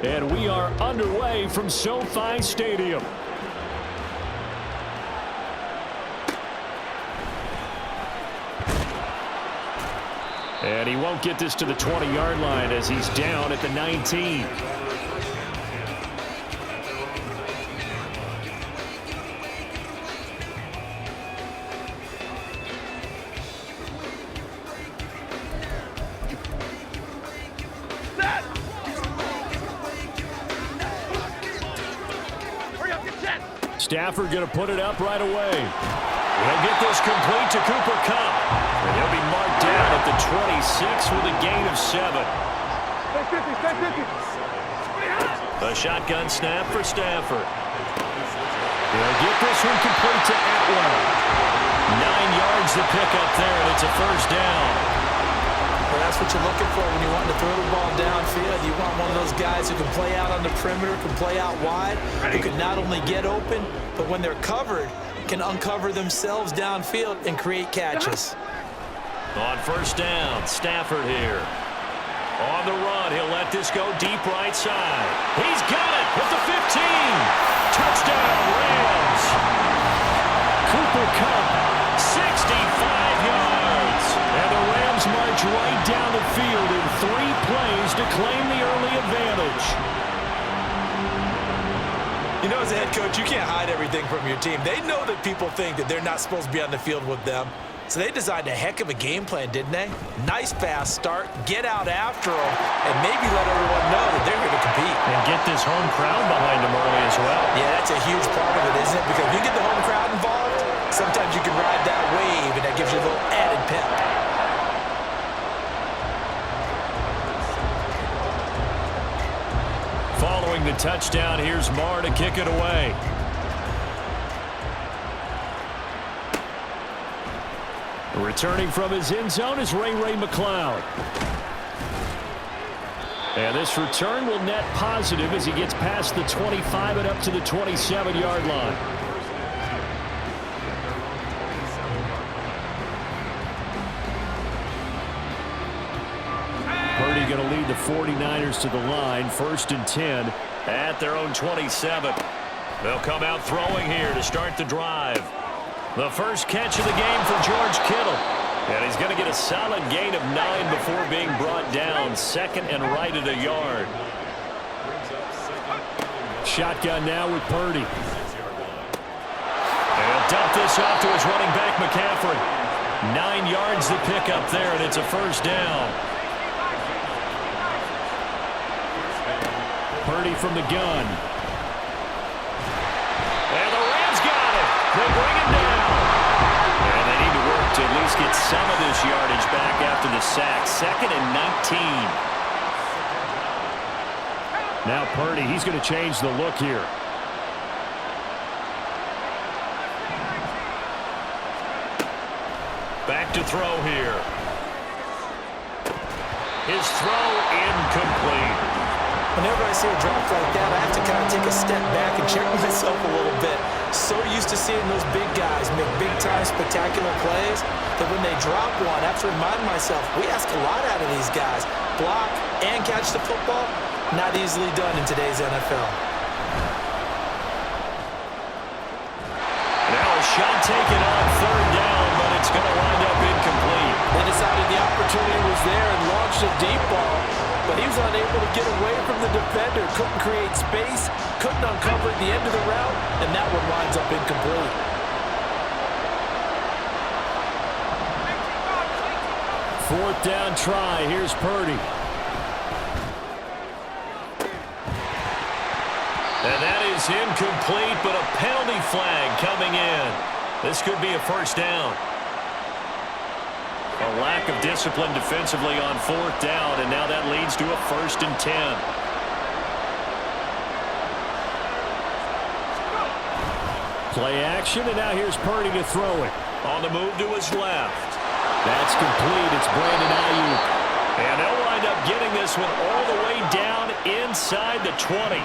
And we are underway from SoFi Stadium. And he won't get this to the 20-yard line as he's down at the 19. Stafford going to put it up right away. He'll get this complete to Cooper Kupp. And he'll be marked down at the 26 with a gain of 7. A shotgun snap for Stafford. He'll get this one complete to Atwell. 9 yards to pick up there, and it's a first down. Well, that's what you're looking for when you want to throw the ball downfield. You want one of those guys who can play out on the perimeter, can play out wide, who can not only get open, but when they're covered, can uncover themselves downfield and create catches. On first down, Stafford here. On the run, he'll let this go deep right side. He's got it at the 15. Touchdown, Rams. Cooper Kupp, 65 yards. And the Rams march right down the field in 3 plays to claim the early advantage. You know, as a head coach, you can't hide everything from your team. They know that people think that they're not supposed to be on the field with them. So they designed a heck of a game plan, didn't they? Nice fast start, get out after them, and maybe let everyone know that they're here to compete. And get this home crowd behind them early as well. Yeah, that's a huge part of it, isn't it? Because if you get the home crowd involved, sometimes you can ride that wave, and that gives you a little added pep. Following the touchdown, here's Marr to kick it away. Returning from his end zone is Ray McCloud. And this return will net positive as he gets past the 25 and up to the 27-yard line. Purdy going to lead the 49ers to the line, 1st and 10 at their own 27. They'll come out throwing here to start the drive. The first catch of the game for George Kittle. And he's going to get a solid gain of 9 before being brought down. 2nd and right at a yard. Shotgun now with Purdy. And he'll dump this off to his running back, McCaffrey. 9 yards to pick up there, and it's a first down. Purdy from the gun. And the Rams got it. They bring it down. And they need to work to at least get some of this yardage back after the sack. 2nd and 19. Now Purdy, he's going to change the look here. Back to throw here. His throw incomplete. Whenever I see a drop like that, I have to kind of take a step back and check myself a little bit. So used to seeing those big guys make big-time spectacular plays that when they drop one, I have to remind myself, we ask a lot out of these guys. Block and catch the football, not easily done in today's NFL. Now a shot taken on 3rd down, but it's going to wind up incomplete. They decided the opportunity was there and launched a deep ball, but he was unable to get away from the defender, couldn't create space, couldn't uncover at the end of the route, and that one winds up incomplete. Fourth down try. Here's Purdy. And that is incomplete, but a penalty flag coming in. This could be a first down. A lack of discipline defensively on 4th down, and now that leads to a 1st and 10. Play action, and now here's Purdy to throw it. On the move to his left. That's complete. It's Brandon Ayuk. And they'll wind up getting this one all the way down inside the 20.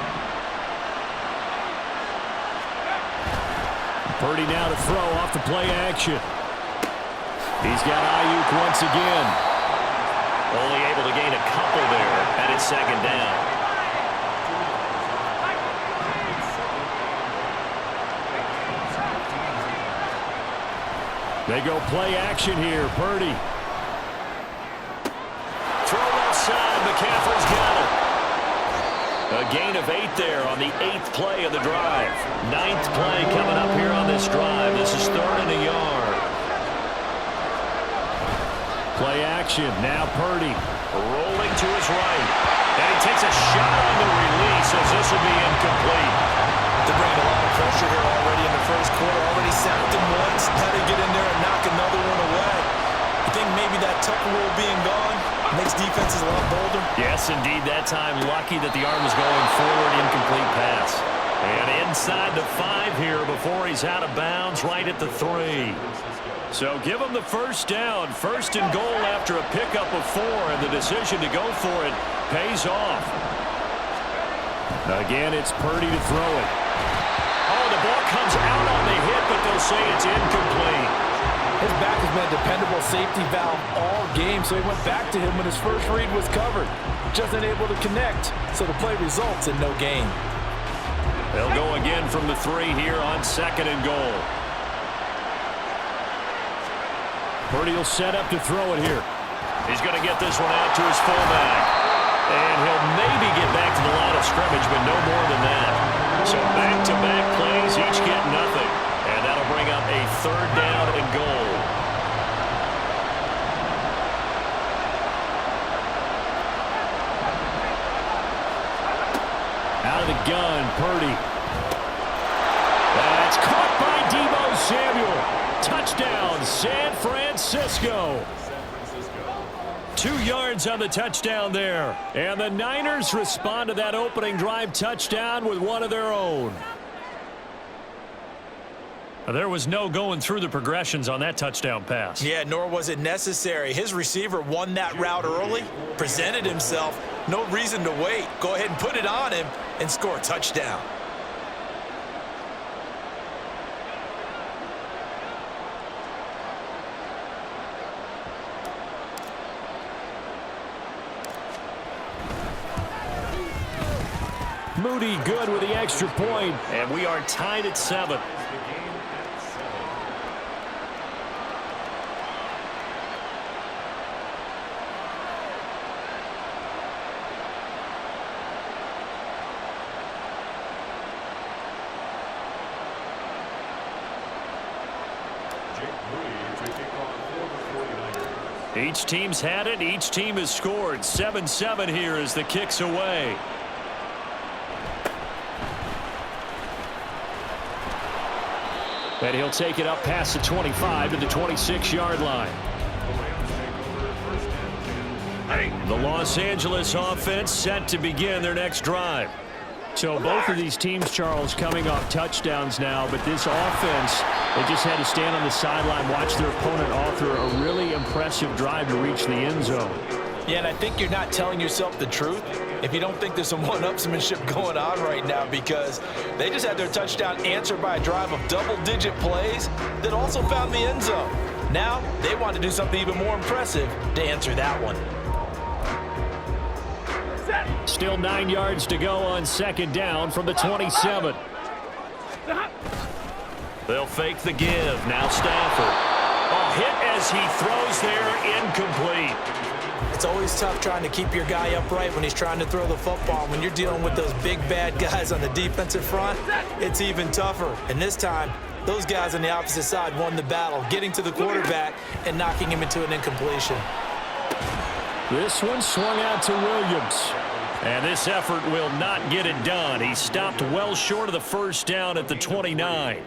Purdy now to throw off the play action. He's got Ayuk once again. Only able to gain a couple there, and it's 2nd down. They go play action here. Purdy. Throw left side. McCaffrey's got it. A gain of 8 there on the 8th play of the drive. 9th play coming up here on this drive. This is 3rd and a yard. Play action. Now Purdy. Rolling to his right. And he takes a shot on the release as this will be incomplete. They're bringing a lot of pressure here already in the first quarter. Already sacked him once. Had to get in there and knock another one away. I think maybe that Tucker rule being gone makes defenses a lot bolder. Yes, indeed. That time, lucky that the arm was going forward. Incomplete pass. And inside the 5 here before he's out of bounds, right at the 3. So give him the first down. 1st and goal after a pickup of 4, and the decision to go for it pays off. Again, it's Purdy to throw it. Oh, the ball comes out on the hit, but they'll say it's incomplete. His back has been a dependable safety valve all game, so he went back to him when his first read was covered. Just unable to connect, so the play results in no gain. They'll go again from the 3 here on 2nd and goal. Purdy will set up to throw it here. He's going to get this one out to his fullback. And he'll maybe get back to the line of scrimmage, but no more than that. So back-to-back plays, each get nothing. And that'll bring up a 3rd down and goal. Out of the gun, Purdy. That's caught by Deebo Samuel. Touchdown, San Francisco. 2 yards on the touchdown there. And the Niners respond to that opening drive touchdown with one of their own. There was no going through the progressions on that touchdown pass. Yeah, nor was it necessary. His receiver won that route early, presented himself. No reason to wait. Go ahead and put it on him and score a touchdown. Moody good with the extra point, and we are tied at 7. Each team's had it. Each team has scored. 7-7 here as the kick's away. And he'll take it up past the 25 to the 26-yard line. The Los Angeles offense set to begin their next drive. So both of these teams, Charles, coming off touchdowns now, but this offense, they just had to stand on the sideline, watch their opponent author a really impressive drive to reach the end zone. Yeah, and I think you're not telling yourself the truth if you don't think there's some one-upsmanship going on right now, because they just had their touchdown answered by a drive of double-digit plays that also found the end zone. Now they want to do something even more impressive to answer that one. Still 9 yards to go on 2nd down from the 27. They'll fake the give. Now Stafford. A hit as he throws there, incomplete. It's always tough trying to keep your guy upright when he's trying to throw the football. When you're dealing with those big, bad guys on the defensive front, it's even tougher. And this time, those guys on the opposite side won the battle, getting to the quarterback and knocking him into an incompletion. This one swung out to Williams. And this effort will not get it done. He stopped well short of the first down at the 29.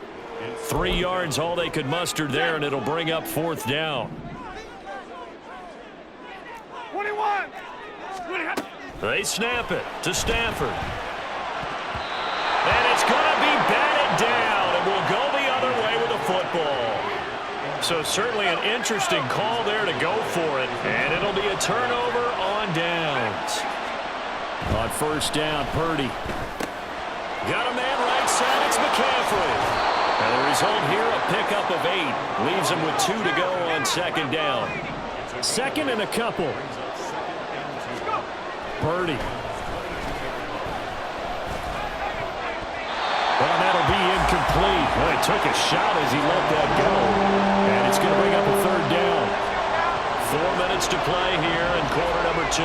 3 yards all they could muster there, and it'll bring up 4th down. 21. They snap it to Stafford. And it's going to be batted down, and we'll go the other way with the football. So certainly an interesting call there to go for it, and it'll be a turnover on downs. On 1st down, Purdy. Got a man right side, it's McCaffrey. And the result here, a pickup of 8. Leaves him with 2 to go on 2nd down. 2nd and a couple. Purdy. Well, that'll be incomplete. incomplete. Well, he took a shot as he let that go. And it's going to bring up a third down. 4 minutes to play here in quarter number 2.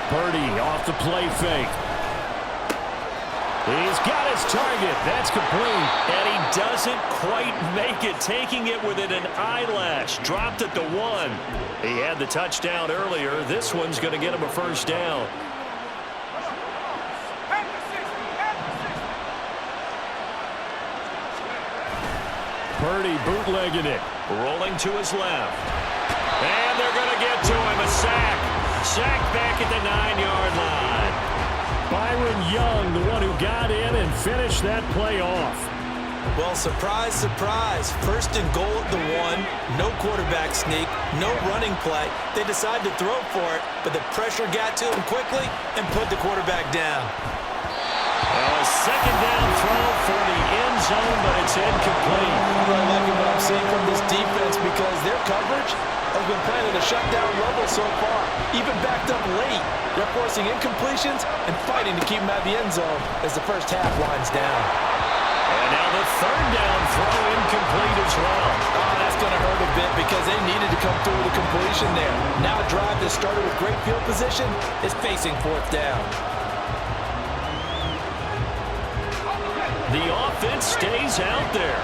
Purdy off the play fake. He's got his target. That's complete. And he doesn't quite make it, taking it within an eyelash. Dropped at the 1. He had the touchdown earlier. This one's going to get him a first down. Purdy bootlegging it. Rolling to his left. And they're going to get to him. A sack. Sack back at the 9-yard line. Byron Young, the one who got in and finished that play off. Well, surprise, surprise. First and goal at the 1. No quarterback sneak. No running play. They decided to throw for it, but the pressure got to him quickly and put the quarterback down. A second down throw for the end zone, but it's incomplete. I'm really liking what I'm seeing from this defense because their coverage has been playing at a shutdown level so far. Even backed up late, they're forcing incompletions and fighting to keep them out of the end zone as the first half winds down. And now the third down throw incomplete as well. Oh, that's going to hurt a bit because they needed to come through with a completion there. Now a drive that started with great field position is facing fourth down. The offense stays out there.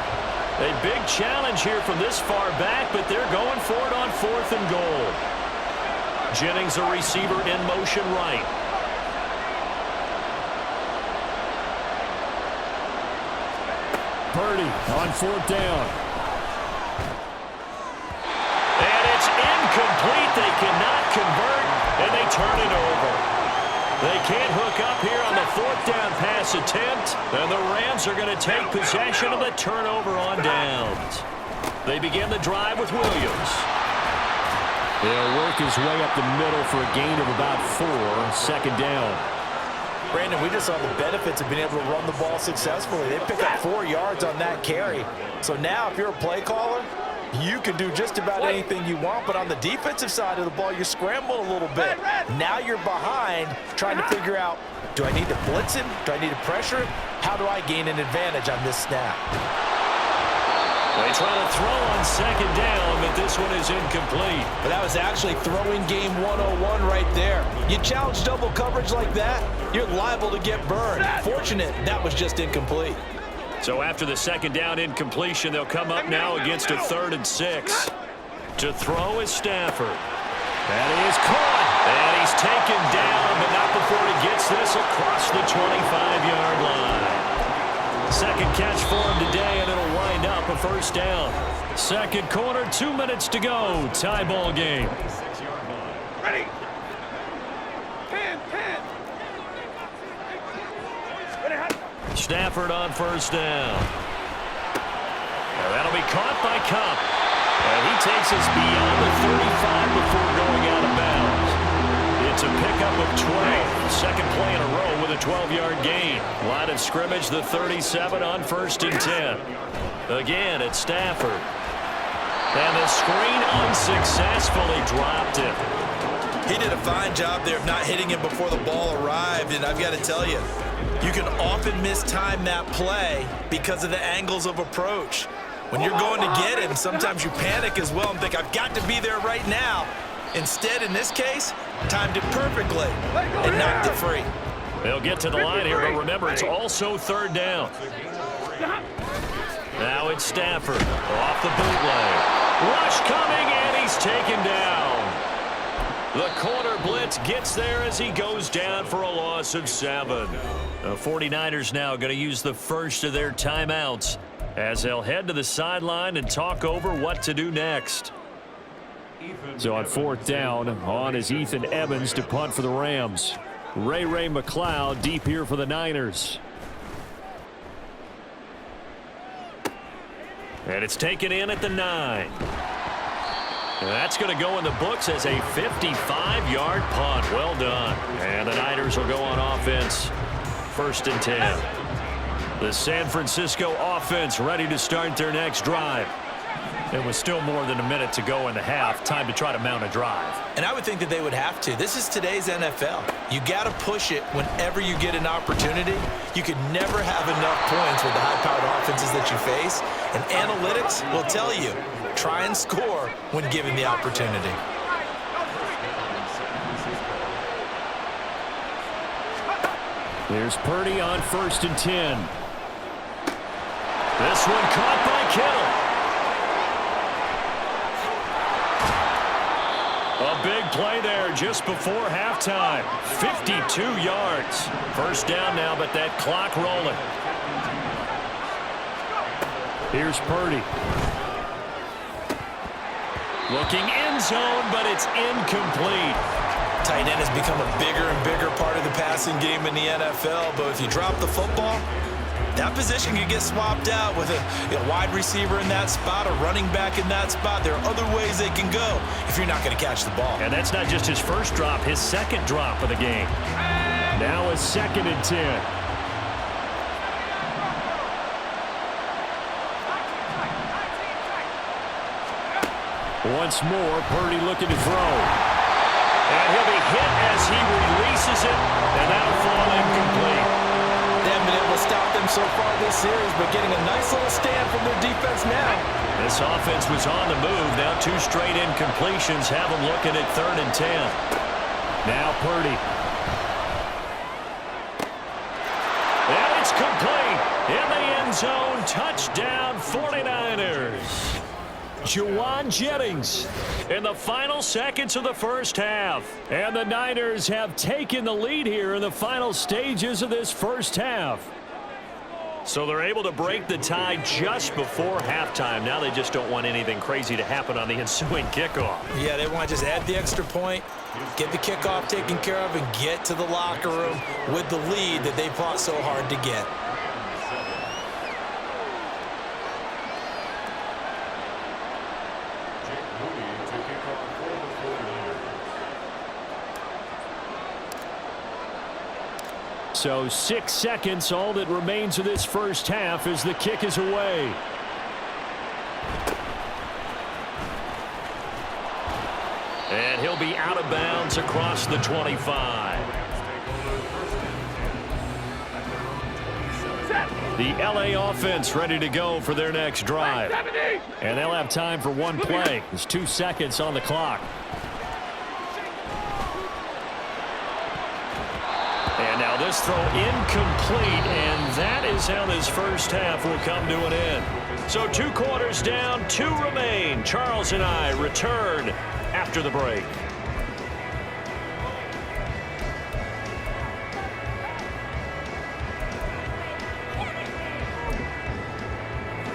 A big challenge here from this far back, but they're going for it on 4th and goal. Jennings, a receiver in motion right. Purdy on 4th down. And it's incomplete. They cannot convert, and they turn it over. They can't hook up here on the 4th down pass attempt, and the Rams are going to take possession of the turnover on downs. They begin the drive with Williams. He'll work his way up the middle for a gain of about 4, second down. Brandon, we just saw the benefits of being able to run the ball successfully. They pick up 4 yards on that carry. So now if you're a play caller, you can do just about anything you want, but on the defensive side of the ball, you scramble a little bit. Now you're behind trying to figure out, do I need to blitz him? Do I need to pressure him? How do I gain an advantage on this snap? They try to throw on second down, but this one is incomplete. But that was actually throwing game 101 right there. You challenge double coverage like that, you're liable to get burned. Fortunate, that was just incomplete. So after the second down incompletion, they'll come up now against a 3rd and 6. To throw is Stafford. That is caught. And he's taken down, but not before he gets this across the 25-yard line. Second catch for him today, and it'll wind up a first down. Second quarter, 2 minutes to go. Tie ball game. Ready. 10. Stafford on first down. Now that'll be caught by Cup. And he takes us beyond the 35 before going out of bounds. It's a pickup of 12. Second play in a row with a 12-yard gain. Line of scrimmage, the 37 on 1st and 10. Again, it's Stafford. And the screen unsuccessfully dropped it. He did a fine job there of not hitting him before the ball arrived, and I've got to tell you, you can often mistime that play because of the angles of approach. When you're going to get him, sometimes you panic as well and think, I've got to be there right now. Instead, in this case, timed it perfectly and knocked it free. They'll get to the line here, but remember, it's also 3rd down. Now it's Stafford off the bootleg. Rush coming, and he's taken down. The corner blitz gets there as he goes down for a loss of 7. The 49ers now going to use the first of their timeouts as they'll head to the sideline and talk over what to do next. So on 4th down, on is Ethan Evans to punt for the Rams. Ray McLeod deep here for the Niners. And it's taken in at the 9. And that's going to go in the books as a 55-yard punt. Well done. And the Niners will go on offense. 1st and 10. The San Francisco offense ready to start their next drive. It was still more than a minute to go in the half. Time to try to mount a drive. And I would think that they would have to. This is today's NFL. You got to push it whenever you get an opportunity. You could never have enough points with the high-powered offenses that you face. And analytics will tell you, try and score when given the opportunity. There's Purdy on 1st and 10. This one caught by Kittle. A big play there just before halftime. 52 yards. First down now, but that clock rolling. Here's Purdy. Looking end zone, but it's incomplete. Tight end has become a bigger and bigger part of the passing game in the NFL, but if you drop the football, that position can get swapped out with a wide receiver in that spot, a running back in that spot. There are other ways they can go if you're not going to catch the ball. And that's not just his first drop, his second drop of the game. Now a 2nd and 10. Once more, Purdy looking to throw. And he'll be hit as he releases it, and that'll fall incomplete. They haven't been able to stop them so far this series, but getting a nice little stand from their defense now. This offense was on the move. Now 2 straight incompletions have them looking at 3rd and 10. Now Purdy. And it's complete. In the end zone, touchdown 49ers. Juwan Jennings in the final seconds of the first half. And the Niners have taken the lead here in the final stages of this first half. So they're able to break the tie just before halftime. Now they just don't want anything crazy to happen on the ensuing kickoff. Yeah, they want to just add the extra point, get the kickoff taken care of, and get to the locker room with the lead that they fought so hard to get. So 6 seconds, all that remains of this first half as the kick is away. And he'll be out of bounds across the 25. The LA offense ready to go for their next drive. And they'll have time for one play. There's 2 seconds on the clock. And now this throw incomplete, and that is how this first half will come to an end. So 2 quarters down, 2 remain. Charles and I return after the break.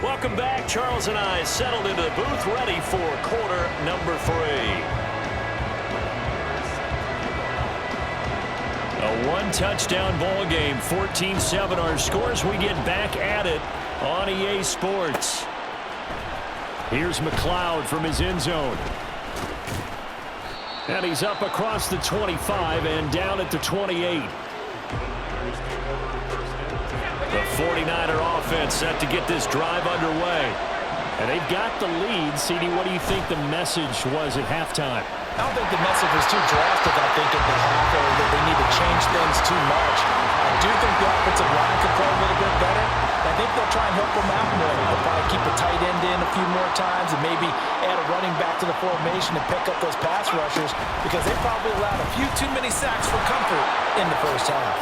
Welcome back. Charles and I settled into the booth ready for quarter number 3. A 1-touchdown ball game, 14-7 our scores. We get back at it on EA Sports. Here's McLeod from his end zone. And he's up across the 25 and down at the 28. The 49er offense set to get this drive underway. And they've got the lead. CD, what do you think the message was at halftime? I don't think the message was too drastic, I think, at the half, or that they need to change things too much. I do think the offensive line could play a little bit better. I think they'll try and help them out more. They'll probably keep a tight end in a few more times and maybe add a running back to the formation to pick up those pass rushers, because they probably allowed a few too many sacks for comfort in the first half.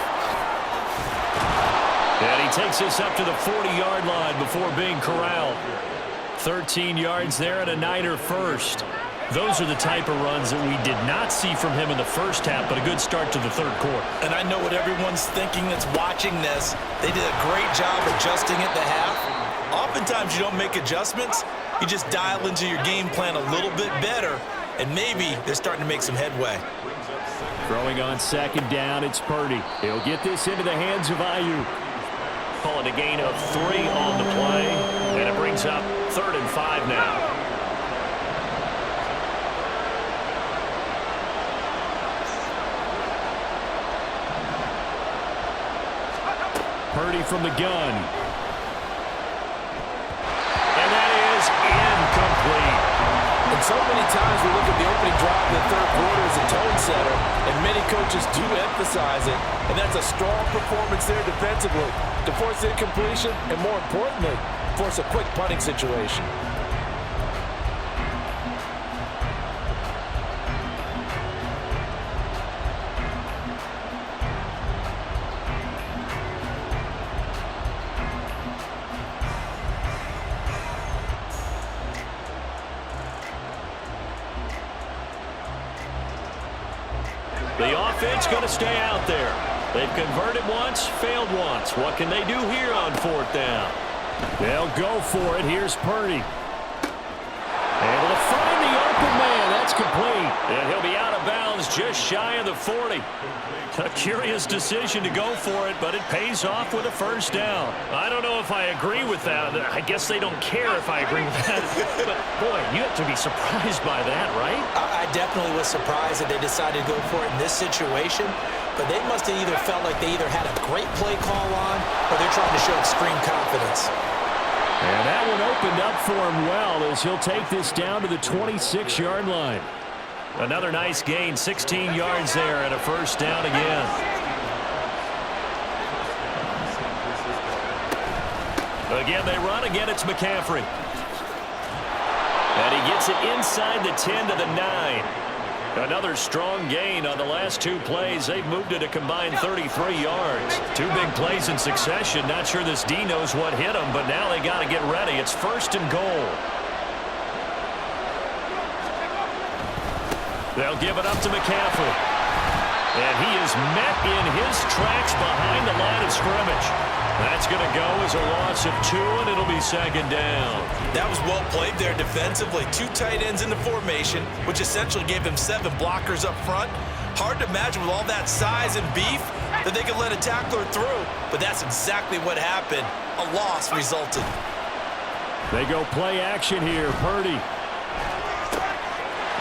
And he takes us up to the 40-yard line before being corralled. 13 yards there and a Niner first. Those are the type of runs that we did not see from him in the first half, but a good start to the third quarter. And I know what everyone's thinking that's watching this. They did a great job adjusting at the half. Oftentimes you don't make adjustments. You just dial into your game plan a little bit better, and maybe they're starting to make some headway. Throwing on 2nd down, it's Purdy. He'll get this into the hands of Ayuk. Calling a gain of 3 on the play, and it brings up 3rd and 5 now. Purdy from the gun. And that is as we look at the opening drive of the third quarter as a tone setter, and many coaches do emphasize it, and that's a strong performance there defensively to force incompletion and, more importantly, force a quick punting situation. The offense going to stay out there. They've converted once, failed once. What can they do here on fourth down? They'll go for it. Here's Purdy. Able to find the open man. That's complete. And he'll be out of bounds just shy of the 40. A curious decision to go for it, but it pays off with a first down. I don't know if I agree with that. I guess they don't care if I agree with that. But, boy, you have to be surprised by that, right? I definitely was surprised that they decided to go for it in this situation, but they must have either felt like they either had a great play call on or they're trying to show extreme confidence. And that one opened up for him well as he'll take this down to the 26-yard line. Another nice gain, 16 yards there and a first down again. Again, they run. Again, it's McCaffrey. And he gets it inside the 10 to the 9. Another strong gain on the last two plays. They've moved it a combined 33 yards. Two big plays in succession. Not sure this D knows what hit them, but now they got to get ready. It's first and goal. They'll give it up to McCaffrey. And he is met in his tracks behind the line of scrimmage. That's going to go as a loss of 2, and it'll be second down. That was well played there defensively. 2 tight ends in the formation, which essentially gave them 7 blockers up front. Hard to imagine with all that size and beef that they could let a tackler through, but that's exactly what happened. A loss resulted. They go play action here. Purdy.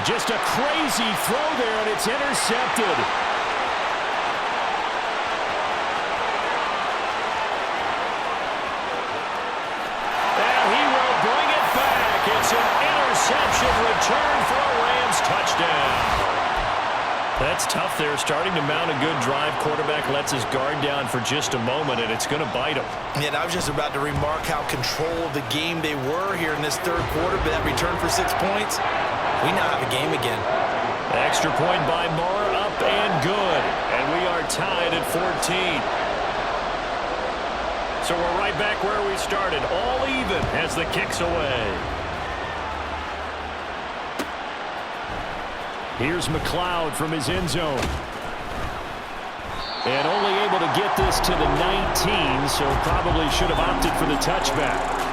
Just a crazy throw there, and it's intercepted. And he will bring it back. It's an interception return for a Rams touchdown. That's tough there, starting to mount a good drive. Quarterback lets his guard down for just a moment, and it's going to bite him. Yeah, I was just about to remark how control of the game they were here in this third quarter, but that return for 6 points, we now have a game again. Extra point by Moore, up and good. And we are tied at 14. So we're right back where we started, all even as the kick's away. Here's McLeod from his end zone. And only able to get this to the 19, so probably should have opted for the touchback.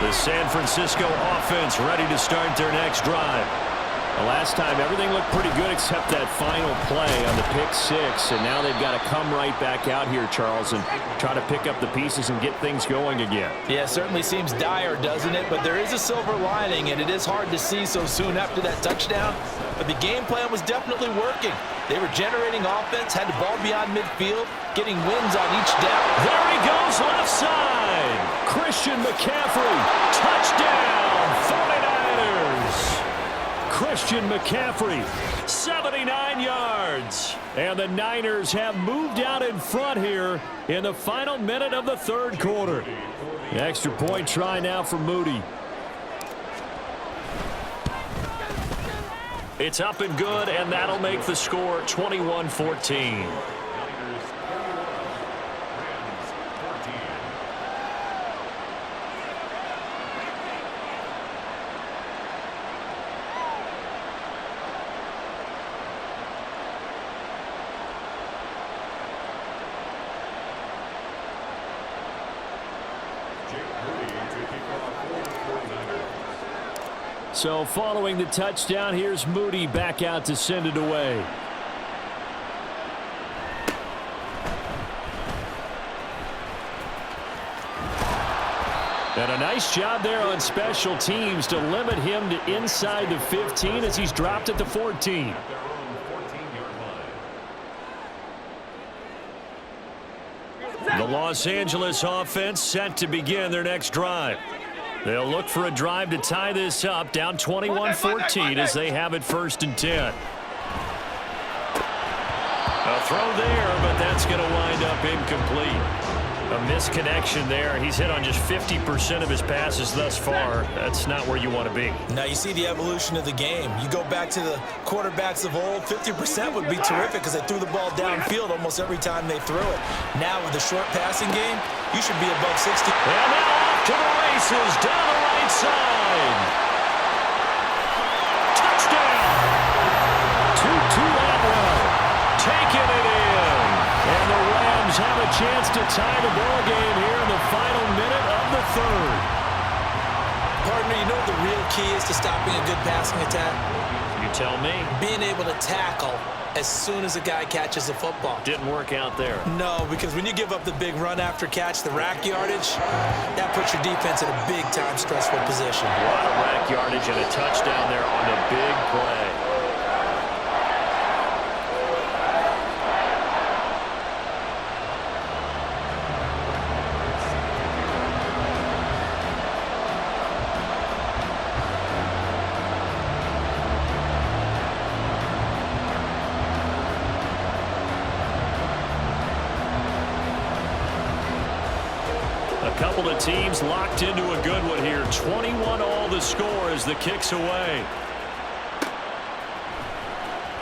The San Francisco offense ready to start their next drive. The last time, everything looked pretty good except that final play on the pick 6, and now they've got to come right back out here, Charles, and try to pick up the pieces and get things going again. Yeah, it certainly seems dire, doesn't it? But there is a silver lining, and it is hard to see so soon after that touchdown. But the game plan was definitely working. They were generating offense, had the ball beyond midfield, getting wins on each down. There he goes, left side. Christian McCaffrey, touchdown, 49ers. Christian McCaffrey, 79 yards. And the Niners have moved out in front here in the final minute of the third quarter. The extra point try now for Moody. It's up and good, and that'll make the score 21-14. So following the touchdown, here's Moody back out to send it away. And a nice job there on special teams to limit him to inside the 15 as he's dropped at the 14. The Los Angeles offense set to begin their next drive. They'll look for a drive to tie this up, down 21-14 as they have it 1st and 10. A throw there, but that's going to wind up incomplete. A misconnection there. He's hit on just 50% of his passes thus far. That's not where you want to be. Now you see the evolution of the game. You go back to the quarterbacks of old, 50% would be terrific because they threw the ball downfield almost every time they threw it. Now with the short passing game, you should be above 60. And now off to the races, down the right side. Touchdown! Tutu Atwell taking it in. And the Rams have a chance to tie the ball game here in the final minute of the 3rd. Partner, you know what the real key is to stopping a good passing attack? You tell me. Being able to tackle as soon as a guy catches the football. Didn't work out there. No, because when you give up the big run after catch, the rack yardage, that puts your defense in a big-time stressful position. A lot of rack yardage and a touchdown there on the big play. A couple of teams locked into a good one here. 21-all the score as the kick's away.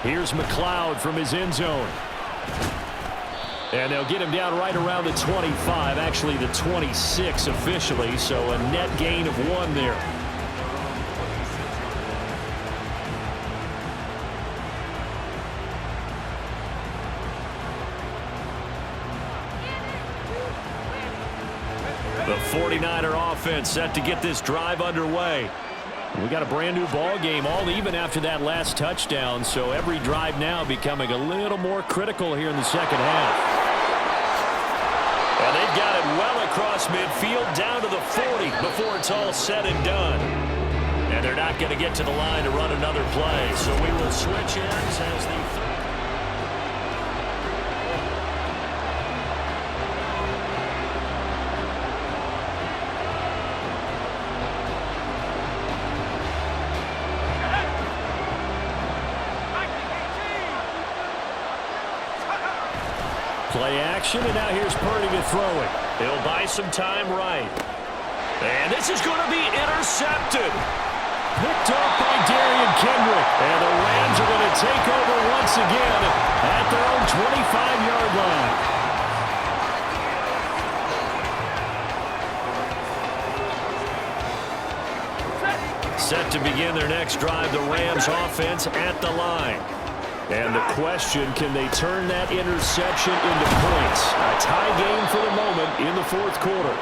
Here's McLeod from his end zone. And they'll get him down right around the 25, actually the 26 officially, so a net gain of 1 there. The 49er offense set to get this drive underway. We got a brand new ball game, all even after that last touchdown, so every drive now becoming a little more critical here in the second half. And they've got it well across midfield down to the 40 before it's all said and done. And they're not going to get to the line to run another play, so we will switch ends as the play action, and now here's Purdy to throw it. He'll buy some time right. And this is going to be intercepted. Picked up by Darian Kendrick. And the Rams are going to take over once again at their own 25-yard line. Set to begin their next drive, the Rams offense at the line. And the question, can they turn that interception into points? A tie game for the moment in the 4th quarter.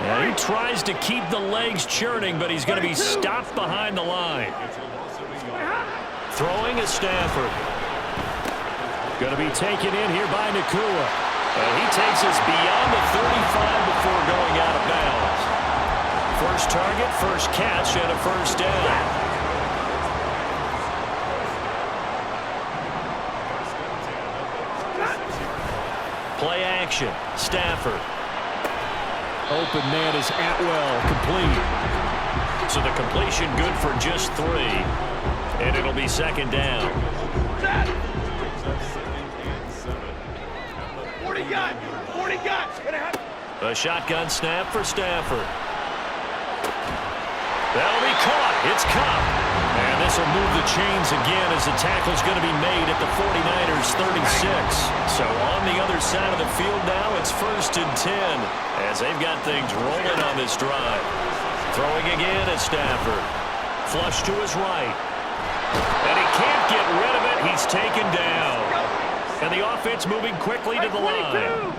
And he tries to keep the legs churning, but he's going to be stopped behind the line. Throwing is Stafford. Going to be taken in here by Nakua. And he takes us beyond the 35 before going out of bounds. First target, first catch, and a first down. Play action. Stafford. Open man is Atwell. Complete. So the completion good for just 3. And it'll be second down. 40 gun. 40 gun. A shotgun snap for Stafford. That'll be caught. It's Cup. And this will move the chains again as the tackle's going to be made at the 49ers 36. So on the other side of the field now, it's 1st and 10 as they've got things rolling on this drive. Throwing again at Stafford. Flush to his right. And he can't get rid of it. He's taken down. And the offense moving quickly to the line.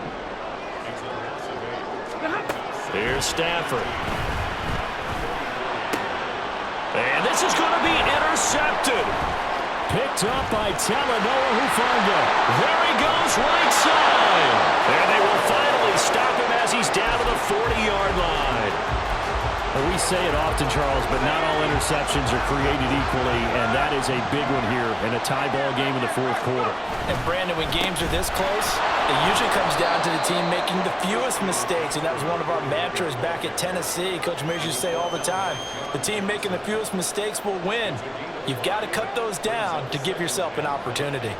Here's Stafford. And this is going to be intercepted. Picked up by Talanoa Hufanga. There he goes, right side. And they will finally stop him as he's down to the 40-yard line. Well, we say it often, Charles, but not all interceptions are created equally, and that is a big one here in a tie ball game in the fourth quarter. And, Brandon, when games are this close, it usually comes down to the team making the fewest mistakes, and that was one of our mantras back at Tennessee. Coach Mears used to say all the time, the team making the fewest mistakes will win. You've got to cut those down to give yourself an opportunity.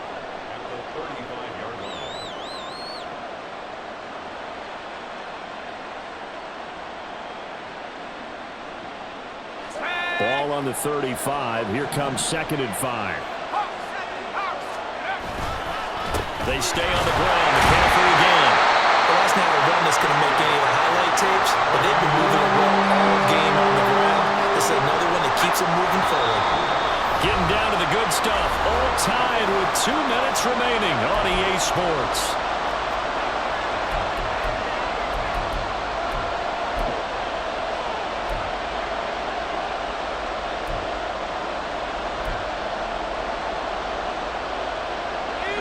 Ball on the 35. Here comes 2nd and 5. They stay on the ground. McCaffrey again. Well, that's not a run that's going to make any of the highlight tapes, but they've been moving the ball all game on the ground. This is another one that keeps them moving forward. Getting down to the good stuff. All tied with 2 minutes remaining on EA Sports.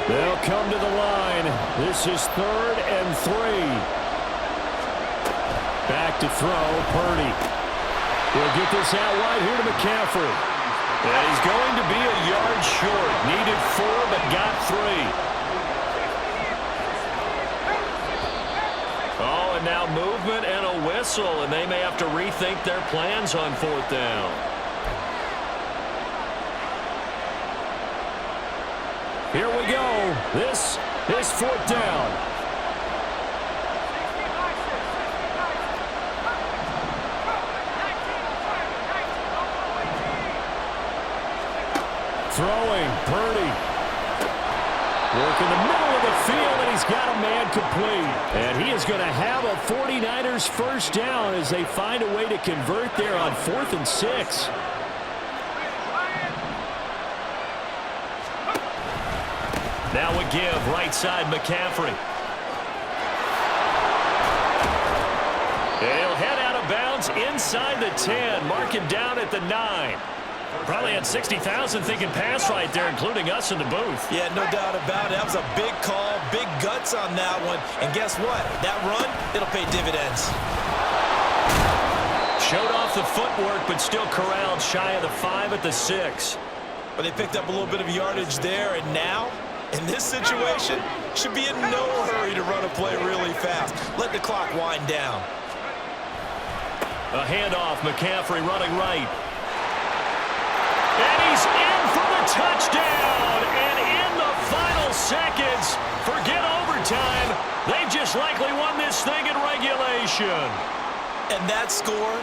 They'll come to the line. This is 3rd and 3. Back to throw, Purdy. We'll get this out wide here to McCaffrey. And he's going to be a yard short. Needed 4, but got 3. Oh, and now movement and a whistle, and they may have to rethink their plans on 4th down. Here we go. This is 4th down. Throwing, Purdy. Work in the middle of the field, and he's got a man complete. And he is going to have a 49ers first down as they find a way to convert there on 4th and 6. Now a give, right side, McCaffrey. He'll head out of bounds inside the 10. Mark him down at the 9. Probably had 60,000 thinking pass right there, including us in the booth. Yeah, no doubt about it. That was a big call, big guts on that one. And guess what? That run, it'll pay dividends. Showed off the footwork, but still corralled shy of the 5 at the 6. But they picked up a little bit of yardage there, and now, in this situation, should be in no hurry to run a play really fast. Let the clock wind down. A handoff, McCaffrey running right. And he's in for the touchdown. And in the final seconds, forget overtime. They've just likely won this thing in regulation. And that score,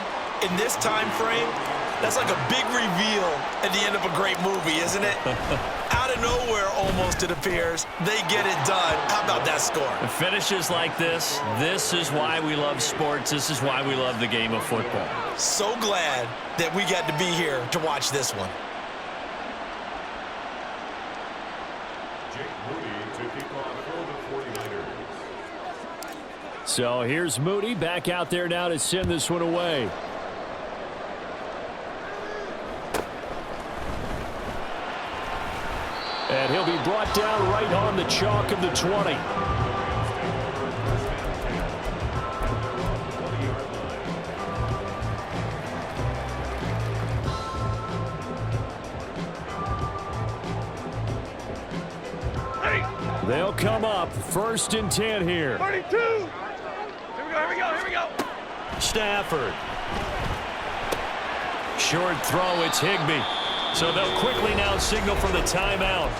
in this time frame, that's like a big reveal at the end of a great movie, isn't it? Out of nowhere, almost, it appears. They get it done. How about that score? Finishes like this is why we love sports. This is why we love the game of football. So glad that we got to be here to watch this one. So here's Moody back out there now to send this one away. And he'll be brought down right on the chalk of the 20. They'll come up 1st and 10 here. 32. Here we go. Stafford. Short throw, it's Higbee. So they'll quickly now signal for the timeout.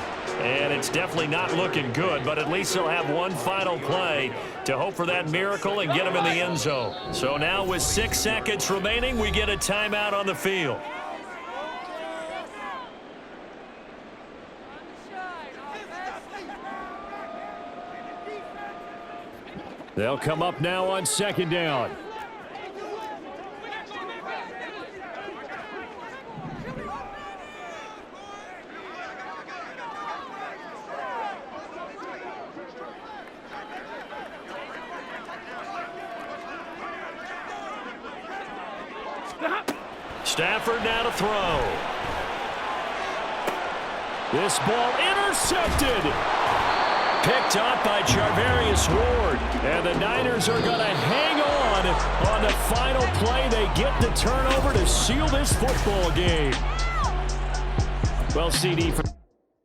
And it's definitely not looking good, but at least they'll have one final play to hope for that miracle and get them in the end zone. So now with 6 seconds remaining, we get a timeout on the field. They'll come up now on 2nd down. Stafford now to throw. This ball intercepted. Picked up by Charvarius Ward. And the Niners are going to hang on on the final play, they get the turnover to seal this football game. Well, CD...